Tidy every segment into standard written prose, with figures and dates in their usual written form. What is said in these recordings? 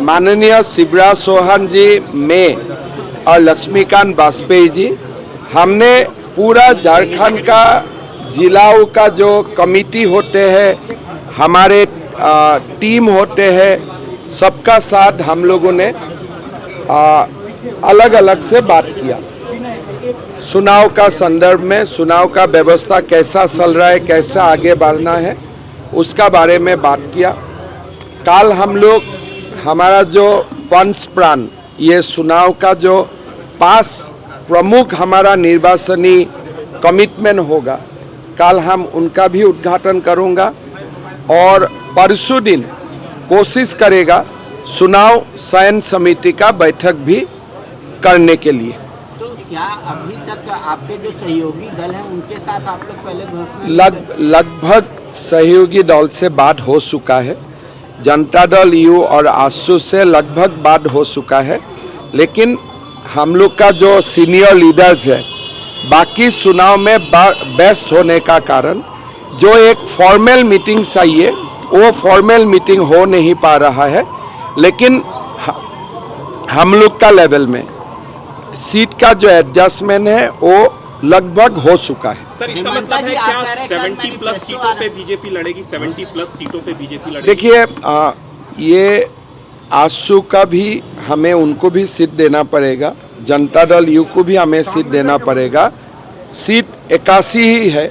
माननीय शिवराज चौहान जी, मैं और लक्ष्मीकांत वाजपेयी जी, हमने पूरा झारखंड का जिलाओं का जो कमेटी होते हैं, हमारे टीम होते हैं, सबका साथ हम लोगों ने अलग अलग से बात किया। चुनाव का संदर्भ में, चुनाव का व्यवस्था कैसा चल रहा है, कैसा आगे बढ़ना है, उसका बारे में बात किया। कल हम लोग हमारा जो पंच प्राण, ये चुनाव का जो 5 प्रमुख हमारा निर्वाचनी कमिटमेंट होगा, कल हम उनका भी उद्घाटन करूंगा और परसों दिन कोशिश करेगा चुनाव चयन समिति का बैठक भी करने के लिए। तो क्या अभी तक आपके जो सहयोगी दल हैं उनके साथ आप लोग पहले बहस में लगभग सहयोगी दल से बात हो चुका है, जनता दल यू और आसू से लगभग बात हो चुका है, लेकिन हम लोग का जो सीनियर लीडर्स है बाकी चुनाव में व्यस्त होने का कारण जो एक फॉर्मल मीटिंग चाहिए वो फॉर्मल मीटिंग हो नहीं पा रहा है, लेकिन हम लोग का लेवल में सीट का जो एडजस्टमेंट है वो लगभग हो चुका है। सर, इसका मतलब है क्या 70+ सीटों पे बीजेपी लड़ेगी? 70+ सीटों पे बीजेपी लड़ेगी? देखिए, ये आसू का भी हमें उनको भी सीट देना पड़ेगा, जनता दल यू को भी हमें सीट देना पड़ेगा। सीट 81 ही है,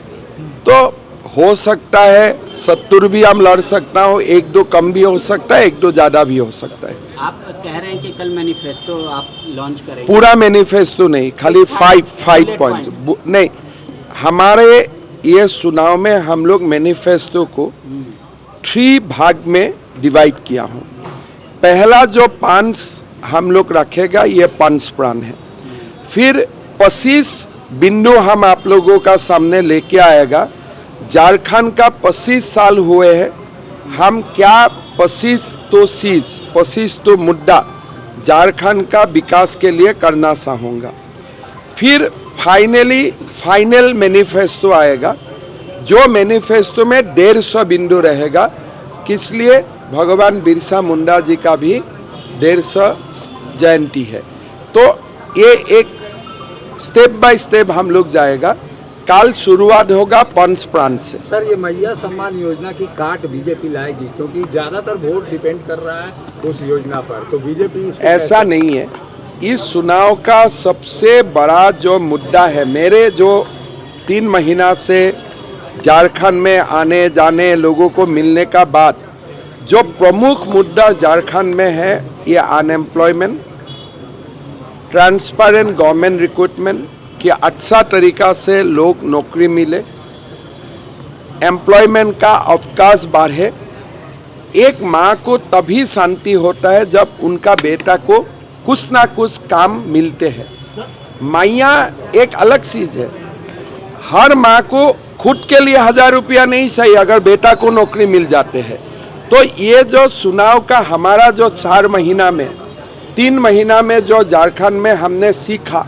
तो हो सकता है 70 भी हम लड़ सकता हूँ, 1-2 कम भी हो सकता है, 1-2 ज़्यादा भी हो सकता है। आप कह रहे हैं कि कल मैनिफेस्टो आप लॉन्च करेंगे? पूरा मैनिफेस्टो नहीं, खाली 5 पॉइंट्स नहीं। हमारे ये चुनाव में हम लोग मैनिफेस्टो को 3 भाग में डिवाइड किया हूँ। पहला जो 5 हम लोग रखेगा ये पंच प्राण है, फिर 25 बिंदु हम आप लोगों का सामने लेके आएगा। झारखंड का 25 साल हुए हैं, हम क्या 25 तो मुद्दा झारखंड का विकास के लिए करना चाहूँगा। फिर फाइनल मैनिफेस्टो आएगा, जो मैनिफेस्टो में 150 बिंदु रहेगा, किस लिए भगवान बिरसा मुंडा जी का भी 150 जयंती है। तो ये एक स्टेप बाय स्टेप हम लोग जाएगा। कल शुरुआत होगा पंच प्राण से। सर, ये मैया सम्मान योजना की काट बीजेपी लाएगी, क्योंकि ज्यादातर वोट डिपेंड कर रहा है उस योजना पर, तो बीजेपी ऐसा नहीं है। इस चुनाव का सबसे बड़ा जो मुद्दा है, मेरे जो 3 महीना से झारखंड में आने जाने लोगों को मिलने का बाद जो प्रमुख मुद्दा झारखंड में है, ये अनएम्प्लॉयमेंट, ट्रांसपेरेंट गवर्नमेंट रिक्रूटमेंट कि अच्छा तरीका से लोग नौकरी मिले, एम्प्लॉयमेंट का अवकाश बढ़े। एक माँ को तभी शांति होता है जब उनका बेटा को कुछ ना कुछ काम मिलते हैं। माइया एक अलग चीज़ है, हर माँ को खुद के लिए 1000 रुपया नहीं चाहिए अगर बेटा को नौकरी मिल जाते हैं। तो ये जो चुनाव का हमारा जो 4 महीना में 3 महीना में जो झारखंड में हमने सीखा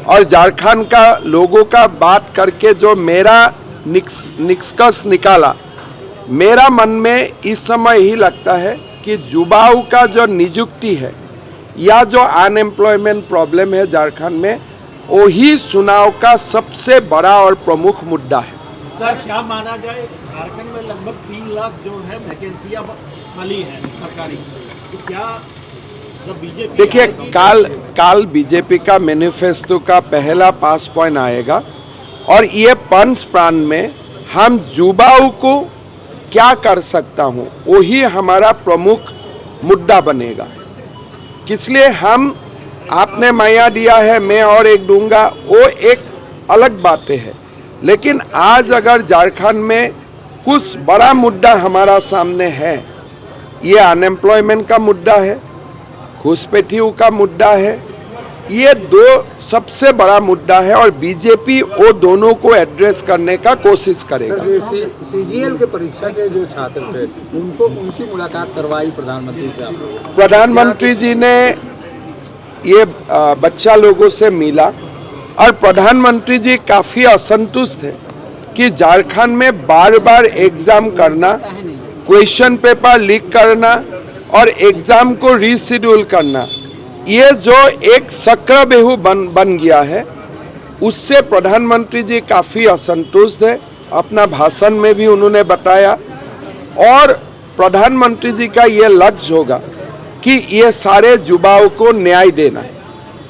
और झारखंड का लोगों का बात करके जो मेरा निष्कर्ष निकाला, मेरा मन में इस समय ही लगता है कि युवाओं का जो नियुक्ति है या जो अनएम्प्लॉयमेंट प्रॉब्लम है झारखंड में, वही चुनाव का सबसे बड़ा और प्रमुख मुद्दा है। सर, क्या माना जाए, झारखंड में लगभग 3 लाख जो है वैकेंसियां खाली हैं सरकारी, तो क्या जब बीजेपी देखिए, काल बीजेपी का मैनिफेस्टो का पहला 5 पॉइंट आएगा और ये पंच प्राण में हम युवाओं को क्या कर सकता हूँ वही हमारा प्रमुख मुद्दा बनेगा। इसलिए हम आपने माया दिया है, मैं और एक दूंगा, वो एक अलग बातें है, लेकिन आज अगर झारखंड में कुछ बड़ा मुद्दा हमारा सामने है, ये अनएम्प्लॉयमेंट का मुद्दा है, घुसपैठियों का मुद्दा है, ये 2 सबसे बड़ा मुद्दा है और बीजेपी वो दोनों को एड्रेस करने का कोशिश करेगा। सीजीएल के परीक्षा के जो छात्र थे उनकी मुलाकात करवाई प्रधानमंत्री से आप? प्रधानमंत्री जी ने ये बच्चा लोगों से मिला और प्रधानमंत्री जी काफ़ी असंतुष्ट थे कि झारखंड में बार बार एग्जाम करना, क्वेश्चन पेपर लीक करना और एग्जाम को रीशेड्यूल करना, ये जो एक चक्रव्यूह बन गया है, उससे प्रधानमंत्री जी काफ़ी असंतुष्ट है। अपना भाषण में भी उन्होंने बताया, और प्रधानमंत्री जी का ये लक्ष्य होगा कि ये सारे युवाओं को न्याय देना।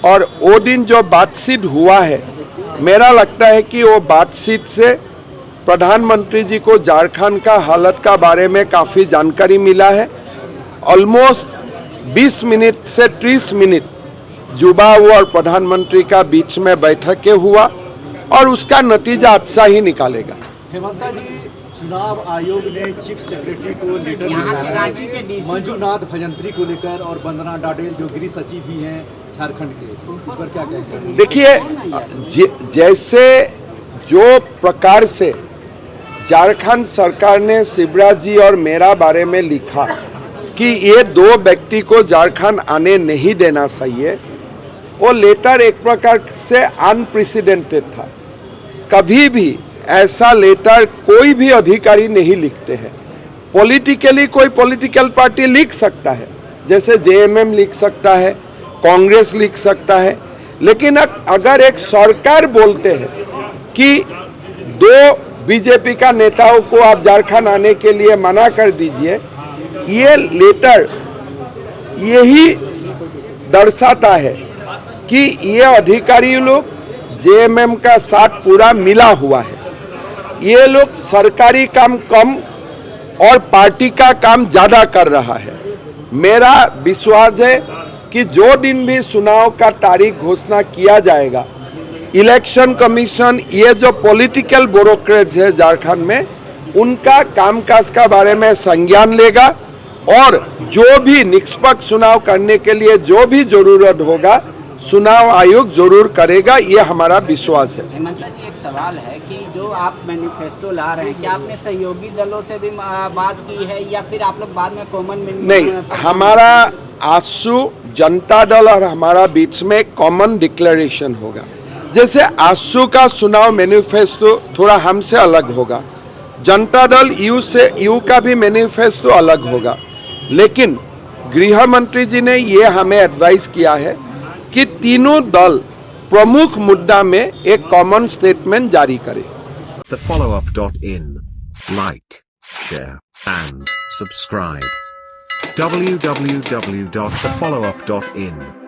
और वो दिन जो बातचीत हुआ है, मेरा लगता है कि वो बातचीत से प्रधानमंत्री जी को झारखंड का हालत का बारे में काफ़ी जानकारी मिला है। ऑलमोस्ट 20 मिनट से 30 मिनट युवाओं और प्रधानमंत्री का बीच में बैठकें हुआ, और उसका नतीजा अच्छा ही निकालेगा। हेमंता जी, चुनाव आयोग ने चीफ सेक्रेटरी को लेटर यहाँ लिखा के है रांची के डीसी मंजूनाथ भजंत्री को लेकर, और वंदना डाडेल जो गृह सचिव भी हैं झारखंड के, इस पर क्या कहेंगे? देखिए, जैसे जो प्रकार से झारखंड सरकार ने शिवराज जी और मेरा बारे में लिखा कि ये दो व्यक्ति को झारखंड आने नहीं देना चाहिए, वो लेटर एक प्रकार से अनप्रेसिडेंटेड था। कभी भी ऐसा लेटर कोई भी अधिकारी नहीं लिखते हैं। पॉलिटिकली कोई पॉलिटिकल पार्टी लिख सकता है, जैसे जेएमएम लिख सकता है, कांग्रेस लिख सकता है, लेकिन अगर एक सरकार बोलते हैं कि दो बीजेपी का नेताओं को आप झारखंड आने के लिए मना कर दीजिए, ये लेटर यही दर्शाता है कि ये अधिकारी लोग जेएमएम का साथ पूरा मिला हुआ है। ये लोग सरकारी काम कम और पार्टी का काम ज़्यादा कर रहा है। मेरा विश्वास है कि जो दिन भी चुनाव का तारीख घोषणा किया जाएगा, इलेक्शन कमीशन, ये जो पॉलिटिकल ब्यूरोक्रेट्स है झारखंड में, उनका कामकाज का बारे में संज्ञान लेगा, और जो भी निष्पक्ष चुनाव करने के लिए जो भी जरूरत होगा, चुनाव आयोग जरूर करेगा, ये हमारा विश्वास है। हेमंता जी, एक सवाल है कि जो आप मैनिफेस्टो ला रहे हैं, क्या आपने सहयोगी दलों से भी बात की है, या फिर आप लोग बाद में कॉमन नहीं, हमारा आजसू जनता दल और हमारा बीच में कॉमन डिक्लेरेशन होगा। जैसे आजसू का चुनाव मैनिफेस्टो थोड़ा हमसे अलग होगा, जनता दल यू का भी मैनिफेस्टो अलग होगा, लेकिन गृह मंत्री जी ने ये हमें एडवाइस किया है कि तीनों दल प्रमुख मुद्दा में एक कॉमन स्टेटमेंट जारी करें। thefollowup.in. Like, share, and subscribe. www.thefollowup.in